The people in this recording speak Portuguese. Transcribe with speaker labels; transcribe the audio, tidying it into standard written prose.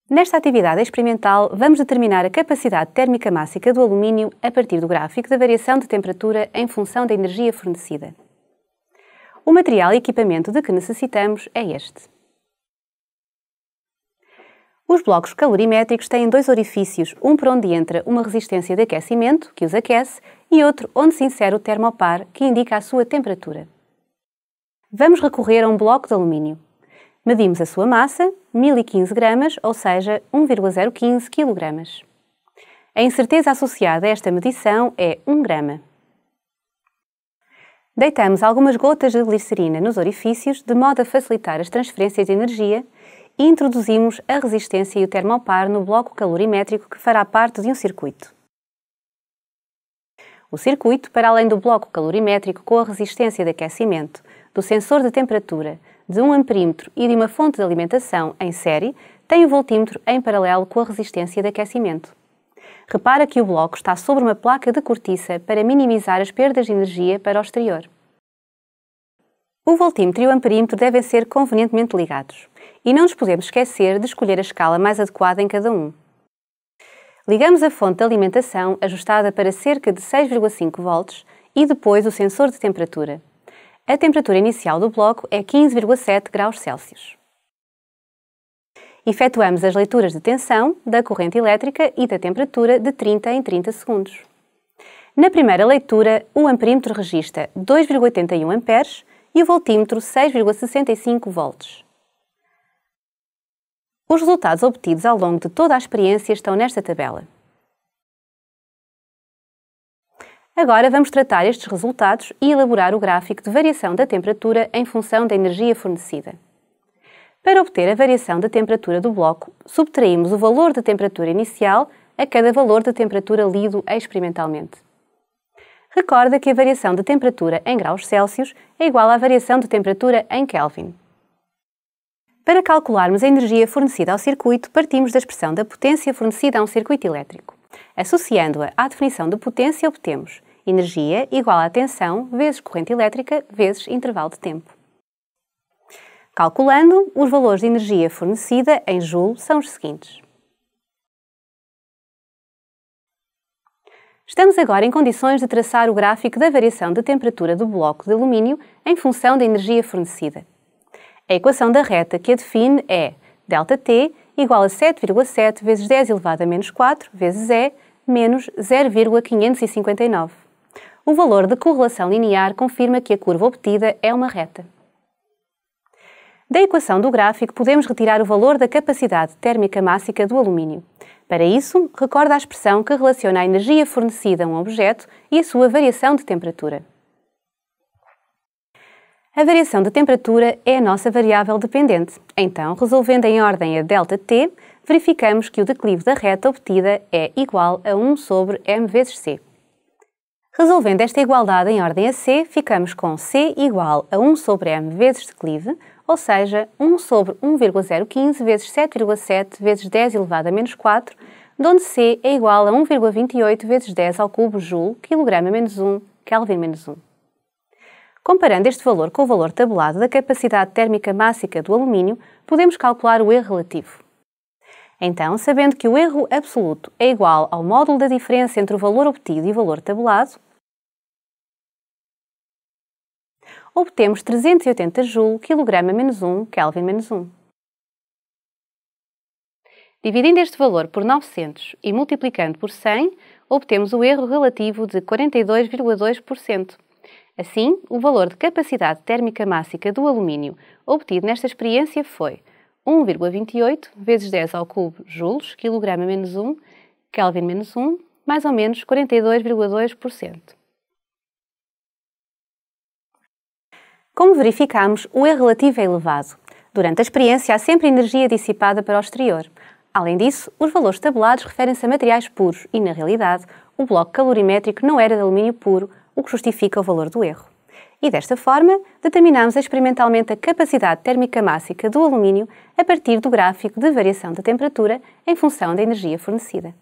Speaker 1: Nesta atividade experimental, vamos determinar a capacidade térmica mássica do alumínio a partir do gráfico da variação de temperatura em função da energia fornecida. O material e equipamento de que necessitamos é este. Os blocos calorimétricos têm dois orifícios, um por onde entra uma resistência de aquecimento, que os aquece, e outro onde se insere o termopar, que indica a sua temperatura. Vamos recorrer a um bloco de alumínio. Medimos a sua massa, 1015 gramas, ou seja, 1,015 kg. A incerteza associada a esta medição é 1 grama. Deitamos algumas gotas de glicerina nos orifícios, de modo a facilitar as transferências de energia, e introduzimos a resistência e o termopar no bloco calorimétrico que fará parte de um circuito. O circuito, para além do bloco calorimétrico com a resistência de aquecimento, do sensor de temperatura, de um amperímetro e de uma fonte de alimentação em série, tem o voltímetro em paralelo com a resistência de aquecimento. Repara que o bloco está sobre uma placa de cortiça para minimizar as perdas de energia para o exterior. O voltímetro e o amperímetro devem ser convenientemente ligados. E não nos podemos esquecer de escolher a escala mais adequada em cada um. Ligamos a fonte de alimentação ajustada para cerca de 6,5 volts e depois o sensor de temperatura. A temperatura inicial do bloco é 15,7 graus Celsius. Efetuamos as leituras de tensão, da corrente elétrica e da temperatura de 30 em 30 segundos. Na primeira leitura, o amperímetro registra 2,81 amperes e o voltímetro 6,65 volts. Os resultados obtidos ao longo de toda a experiência estão nesta tabela. Agora vamos tratar estes resultados e elaborar o gráfico de variação da temperatura em função da energia fornecida. Para obter a variação da temperatura do bloco, subtraímos o valor de temperatura inicial a cada valor de temperatura lido experimentalmente. Recorda que a variação de temperatura em graus Celsius é igual à variação de temperatura em Kelvin. Para calcularmos a energia fornecida ao circuito, partimos da expressão da potência fornecida a um circuito elétrico. Associando-a à definição de potência, obtemos energia igual à tensão vezes corrente elétrica vezes intervalo de tempo. Calculando, os valores de energia fornecida em joule são os seguintes. Estamos agora em condições de traçar o gráfico da variação de temperatura do bloco de alumínio em função da energia fornecida. A equação da reta que a define é ΔT igual a 7,7 vezes 10 elevado a menos 4 vezes E menos 0,559. O valor de correlação linear confirma que a curva obtida é uma reta. Da equação do gráfico podemos retirar o valor da capacidade térmica mássica do alumínio. Para isso, recorda a expressão que relaciona a energia fornecida a um objeto e a sua variação de temperatura. A variação de temperatura é a nossa variável dependente. Então, resolvendo em ordem a ΔT, verificamos que o declive da reta obtida é igual a 1 sobre m vezes c. Resolvendo esta igualdade em ordem a c, ficamos com c igual a 1 sobre m vezes declive, ou seja, 1 sobre 1,015 vezes 7,7 vezes 10 elevado a menos 4, onde c é igual a 1,28 vezes 10 ao cubo joule, quilograma menos 1, Kelvin menos 1. Comparando este valor com o valor tabulado da capacidade térmica mássica do alumínio, podemos calcular o erro relativo. Então, sabendo que o erro absoluto é igual ao módulo da diferença entre o valor obtido e o valor tabulado, obtemos 380 joule, quilograma menos 1, Kelvin menos 1. Dividindo este valor por 900 e multiplicando por 100, obtemos o erro relativo de 42,2%. Assim, o valor de capacidade térmica mássica do alumínio obtido nesta experiência foi 1,28 vezes 10 ao cubo joules, quilograma menos 1, Kelvin menos 1, mais ou menos 42,2%. Como verificamos, o erro relativo é elevado. Durante a experiência há sempre energia dissipada para o exterior. Além disso, os valores tabulados referem-se a materiais puros e, na realidade, o bloco calorimétrico não era de alumínio puro, o que justifica o valor do erro. E desta forma, determinamos experimentalmente a capacidade térmica mássica do alumínio a partir do gráfico de variação da temperatura em função da energia fornecida.